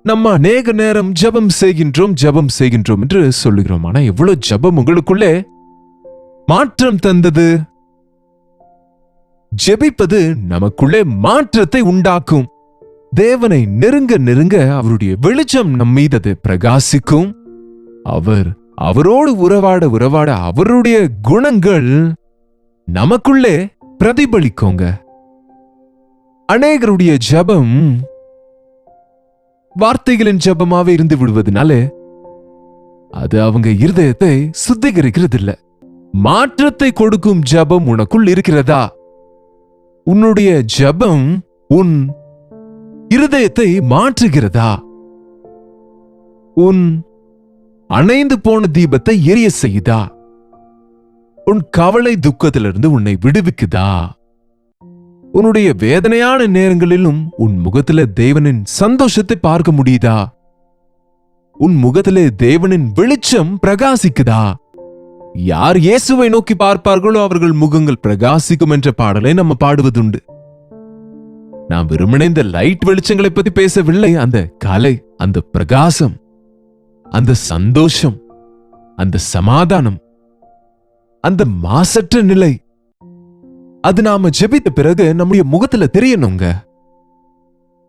நம்ம அநேக நேரம் ஜெபம் செய்கின்றோம் என்று சொல்லுகிறோம். ஆனா எவ்வளவு ஜெபம் உங்களுக்குள்ளே மாற்றம் தந்தது? ஜெபிப்பது நமக்குள்ளே மாற்றத்தை உண்டாக்கும். தேவனை நெருங்க நெருங்க அவருடைய வெளிச்சம் நம் மீது அது பிரகாசிக்கும். அவரோடு உறவாட அவருடைய குணங்கள் நமக்குள்ளே பிரதிபலிக்குங்க. அநேகருடைய ஜெபம் வார்த்தைகளின் ஜெபமாவே இருந்து விடுவதனால அது அவங்க இருதயத்தை சுத்திகரிக்கிறது இல்ல. மாற்றத்தை கொடுக்கும் ஜெபம் உனக்குள் இருக்கிறதா? உன்னுடைய ஜெபம் உன் இருதயத்தை மாற்றுகிறதா? உன் அணைந்து போன தீபத்தை எரிய செய்யுதா? உன் கவலை துக்கத்திலிருந்து உன்னை விடுவிக்குதா? உன்னுடைய வேதனையான நேரங்களிலும் உன் முகத்தில தேவனின் சந்தோஷத்தை பார்க்க முடியுதா? உன் முகத்திலே தேவனின் வெளிச்சம் பிரகாசிக்குதா? யார் இயேசுவை நோக்கி பார்ப்பார்களோ அவர்கள் முகங்கள் பிரகாசிக்கும் என்ற பாடலை நம்ம பாடுவதுண்டு. நாம் வெறுமனே இந்த லைட் வெளிச்சங்களை பத்தி பேசவில்லை. அந்த கலை, அந்த பிரகாசம், அந்த சந்தோஷம், அந்த சமாதானம், அந்த மாசற்ற நிலை, அது நாம ஜெபித்த பிறகு நம்முடைய முகத்துல தெரியணுங்க.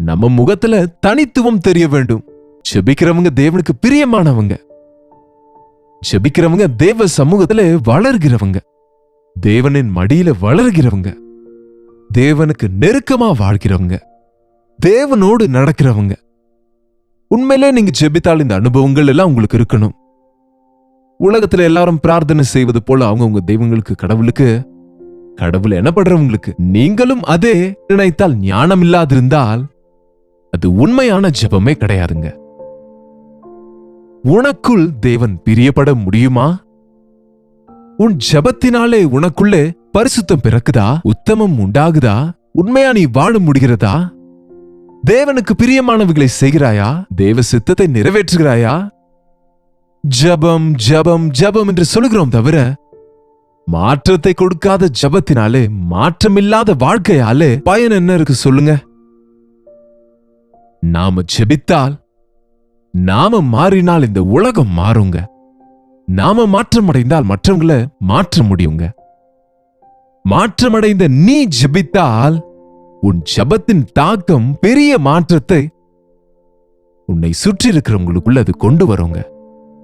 நம்ம முகத்துல தனித்துவம் தெரிய வேண்டும். ஜெபிக்கிறவங்க தேவனுக்கு பிரியமானவங்க. ஜெபிக்கிறவங்க தேவ சமூகத்துல வளர்கிறவங்க, தேவனின் மடியில வளர்கிறவங்க, தேவனுக்கு நெருக்கமா வாழ்கிறவங்க, தேவனோடு நடக்கிறவங்க. உண்மையிலே நீங்க ஜெபித்தால் இந்த அனுபவங்கள் எல்லாம் உங்களுக்கு இருக்கணும். உலகத்துல எல்லாரும் பிரார்த்தனை செய்வது போல அவங்கவுங்க தெய்வங்களுக்கு, கடவுள் எனப்படுறவங்களுக்கு நீங்களும் அதே நினைத்தால், ஞானம் இல்லாதிருந்தால் அது உண்மையான ஜெபமே கிடையாதுங்க. உனக்குள் தேவன் பிரியப்பட முடியுமா? உன் ஜெபத்தினாலே உனக்குள்ளே பரிசுத்தம் பிறக்குதா? உத்தமம் உண்டாகுதா? உண்மையா நீ வாழ முடிகிறதா? தேவனுக்கு பிரியமானவைகளை செய்கிறாயா? தேவ சித்தத்தை நிறைவேற்றுகிறாயா? ஜபம் ஜபம் ஜபம் என்று சொல்லுகிறோம் தவிர மாற்றத்தை கொடுக்காத ஜபத்தினாலே, மாற்றமில்லாத வாழ்க்கையாலே பயன் என்ன இருக்கு சொல்லுங்க? நாம ஜெபித்தால், நாம மாறினால் இந்த உலகம் மாறுங்க. நாம மாற்றமடைந்தால் மற்றவங்களை மாற்ற முடியுங்க. மாற்றமடைந்த நீ ஜெபித்தால் உன் ஜெபத்தின் தாக்கம் பெரிய மாற்றத்தை உன்னை சுற்றி இருக்கிறவங்களுக்குள்ள அது கொண்டு வருங்க.